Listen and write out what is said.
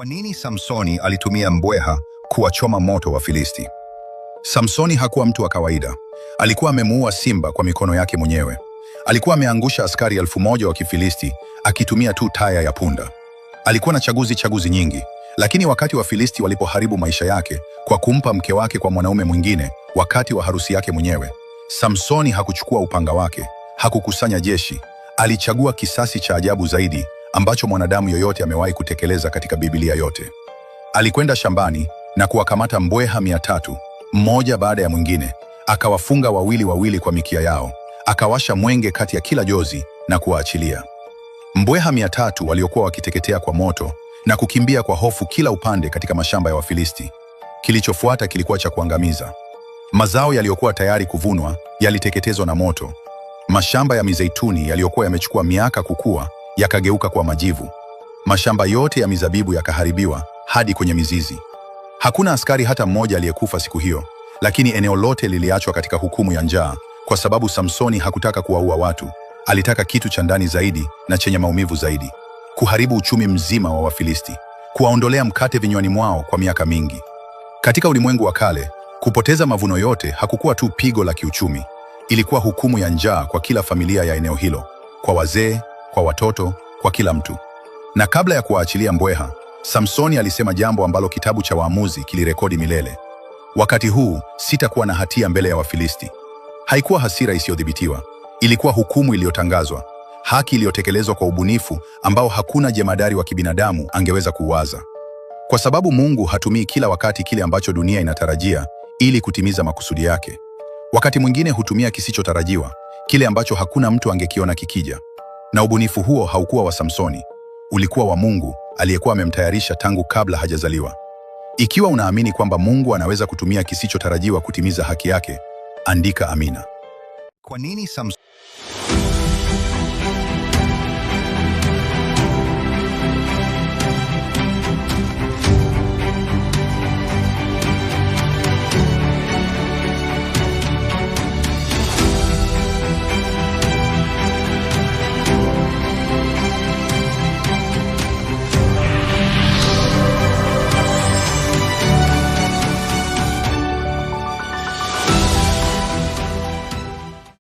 Kwa nini Samsoni alitumia mbweha kuwachoma moto Wafilisti? Samsoni hakuwa mtu wa kawaida. Alikuwa amemuua simba kwa mikono yake mwenyewe. Alikuwa ameangusha askari 1000 wa Kifilisti akitumia tu taya ya punda. Alikuwa na chaguzi nyingi, lakini wakati Wafilisti walipoharibu maisha yake kwa kumpa mke wake kwa mwanaume mwingine wakati wa harusi yake mwenyewe, Samsoni hakuchukua upanga wake, hakukusanya jeshi. Alichagua kisasi cha ajabu zaidi ambacho mwanadamu yoyote amewahi kutekeleza katika Biblia yote. Alikwenda shambani na kuwakamata mbweha 300, mmoja baada ya mwingine, akawafunga wawili kwa mikia yao, akawasha mwenge kati ya kila jozi na kuwaachilia. Mbweha 300 waliokuwa wakiteketea kwa moto na kukimbia kwa hofu kila upande katika mashamba ya Wafilisti. Kilichofuata kilikuwa cha kuangamiza. Mazao yaliyokuwa tayari kuvunwa yaliteketezwa na moto. Mashamba ya mizeituni yaliyokuwa yamechukua miaka kukua yakageuka kwa majivu. Mashamba yote ya mizabibu yakaharibiwa hadi kwenye mizizi. Hakuna askari hata mmoja aliyekufa siku hiyo, lakini eneo lote liliachwa katika hukumu ya njaa, kwa sababu Samsoni hakutaka kuwaua watu. Alitaka kitu cha ndani zaidi na chenye maumivu zaidi: kuharibu uchumi mzima wa Wafilisti, kuwaondolea mkate vinywani mwao kwa miaka mingi. Katika ulimwengu wa kale, kupoteza mavuno yote hakukuwa tu pigo la kiuchumi, ilikuwa hukumu ya njaa kwa kila familia ya eneo hilo, kwa wazee, kwa watoto, kwa kila mtu. Na kabla ya kuwaachilia mbweha, Samsoni alisema jambo ambalo kitabu cha Waamuzi kilirekodi milele: wakati huu sitakuwa na hatia mbele ya Wafilisti. Haikuwa hasira isiyodhibitiwa, ilikuwa hukumu iliyotangazwa, haki iliyotekelezwa kwa ubunifu ambao hakuna jemadari wa kibinadamu angeweza kuuwaza. Kwa sababu Mungu hatumii kila wakati kile ambacho dunia inatarajia ili kutimiza makusudi yake. Wakati mwingine hutumia kisichotarajiwa, kile ambacho hakuna mtu angekiona kikija. Na ubunifu huo haukuwa wa Samsoni, ulikuwa wa Mungu aliyekuwa amemtayarisha tangu kabla hajazaliwa. Ikiwa unaamini kwamba Mungu anaweza kutumia kisichotarajiwa kutimiza haki yake, andika amina. Kwa nini Samsoni